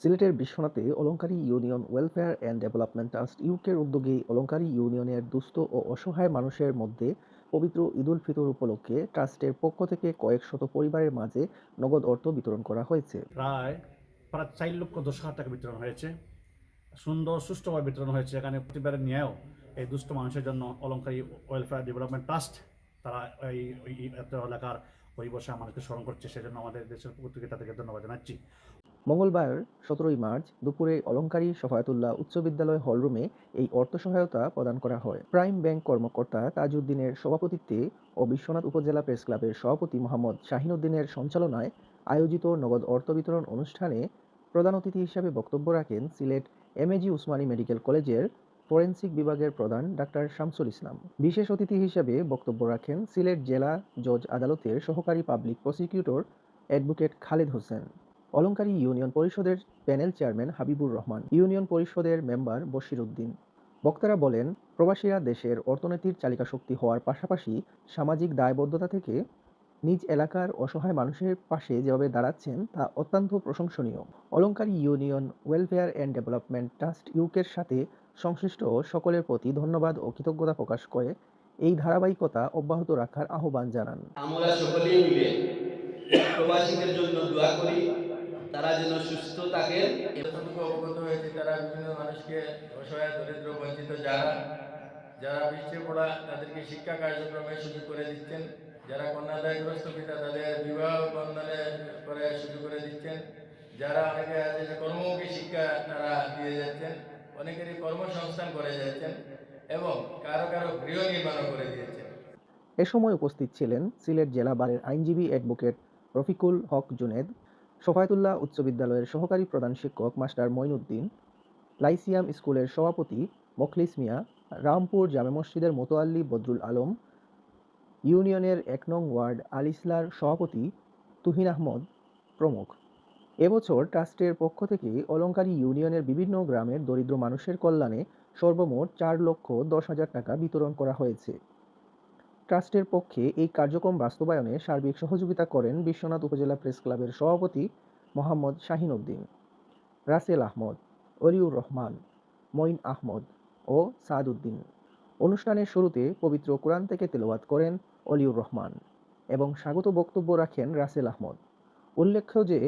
সিলেটের বিশ্বনাথে Alankari union welfare and development trust ইউকের উদ্যোগে অলংকারী ইউনিয়নের দুস্থ ও অসহায় মানুষের মধ্যে পবিত্র ঈদুল ফিতর উপলক্ষে ট্রাস্টের পক্ষ থেকে কয়েক শত পরিবারের মাঝে নগদ অর্থ বিতরণ করা হয়েছে। প্রায় প্রায় 4,10,000 টাকা বিতরণ হয়েছে। সুন্দর সুষ্ঠুভাবে বিতরণ হয়েছে। এখানে প্রতিবারের ন্যায়ও এই দুস্থ মানুষের জন্য অলংকারী ওয়েলফেয়ার ডেভেলপমেন্ট ট্রাস্ট তারা এই এলাকার ওই বসে আমাদেরকে স্মরণ করছে। সেজন্য আমাদের দেশের পক্ষ থেকে তাদেরকে ধন্যবাদ জানাচ্ছি। মঙ্গলবার 17 মার্চ দুপুরে অলংকারী সফায়াতুল্লাহ উচ্চ বিদ্যালয় হলরুমে এই অর্থ সহায়তা প্রদান করা হয়। প্রাইম ব্যাংক কর্মকর্তা তাজউদ্দিনের সভাপতিত্বে ও বিশ্বনাথ উপজেলা প্রেস ক্লাবের সভাপতি মোহাম্মদ শাহিনউদ্দিনের সঞ্চালনায় আয়োজিত নগদ অর্থ বিতরণ অনুষ্ঠানে প্রধান অতিথি হিসেবে বক্তব্য রাখেন সিলেট এমএজি উসমানী মেডিকেল কলেজের ফরেনসিক বিভাগের প্রধান ডাক্তার শামসুল ইসলাম। বিশেষ অতিথি হিসেবে বক্তব্য রাখেন সিলেট জেলা জজ আদালতের সহকারী public prosecutor advocate Khaled Hossain, Alankari union পরিষদের panel chairman Habibur Rahman, union পরিষদের মেম্বার বশির উদ্দিন। বক্তারা বলেন, প্রবাসীরা দেশের অর্থনীতির চালিকাশক্তি হওয়ার পাশাপাশি সামাজিক দায়বদ্ধতা থেকে নিজ এলাকার অসহায় মানুষের পাশে যেভাবে দাঁড়াচ্ছেন তা অত্যন্ত প্রশংসনীয়। Alankari union welfare and development trust ইউকের সাথে সংশ্লিষ্ট সকলের প্রতি ধন্যবাদ ও কৃতজ্ঞতা প্রকাশ করে এই ধারাবাহিকতা অব্যাহত রাখার আহ্বান জানান। আমরা সকলেই মিলে প্রবাসীদের জন্য দোয়া করি, তারা যেন সুস্থ থাকেন। যতটুকু অবগত হয়েছে তারা বিভিন্ন মানুষকে অসহায় দরিদ্র বঞ্চিত যারা যারা পিছিয়ে পড়া তাদেরকে শিক্ষা কার্যক্রমে সুযোগ করে দিচ্ছেন, যারা কন্যাদায়গ্রস্ত পিতা তাদের বিবাহ বন্ধনে করে সুযোগ করে দিচ্ছেন, যারা অনেকে আছে যে কর্মমুখী শিক্ষা তারা দিয়ে যাচ্ছেন, অনেকেরই কর্মসংস্থান করে যাচ্ছেন এবং কারো কারো গৃহ নির্মাণও করে দিয়েছেন। এ সময় উপস্থিত ছিলেন সিলেট জেলা বারের আইনজীবী অ্যাডভোকেট রফিকুল হক জুনেদ, সফায়েতুল্লাহ উচ্চ বিদ্যালয়ের সহকারী প্রধান শিক্ষক মাস্টার মঈনুদ্দিন, লাইসিয়াম স্কুলের সভাপতি মোখলিস মিয়া, রামপুর জামে মসজিদের মোতোয়াল্লি বদরুল আলম, ইউনিয়নের ১ নং ওয়ার্ড আল ইসলার সভাপতি তুহিন আহমদ প্রমুখ। এবছর ট্রাস্টের পক্ষ থেকে অলংকারী ইউনিয়নের বিভিন্ন গ্রামের দরিদ্র মানুষের কল্যাণে সর্বমোট 4,10,000 টাকা বিতরণ করা হয়েছে। ট্রাস্টের পক্ষে এই কার্যক্রম বাস্তবায়নে সার্বিক সহযোগিতা করেন বিশ্বনাথ উপজেলা প্রেস ক্লাবের সভাপতি মোহাম্মদ শাহিন উদ্দিন, রাসেল আহমদ, অলিউর রহমান, মঈন আহমদ ও সাদ উদ্দিন। অনুষ্ঠানের শুরুতে পবিত্র কোরআন থেকে তেলাওয়াত করেন অলিউর রহমান এবং স্বাগত বক্তব্য রাখেন রাসেল আহমদ। উল্লেখ্য যে,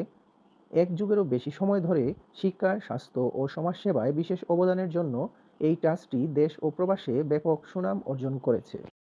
এক যুগেরও বেশি সময় ধরে শিক্ষা, স্বাস্থ্য ও সমাজসেবায় বিশেষ অবদানের জন্য এই ট্রাস্টটি দেশ ও প্রবাসে ব্যাপক সুনাম অর্জন করেছে।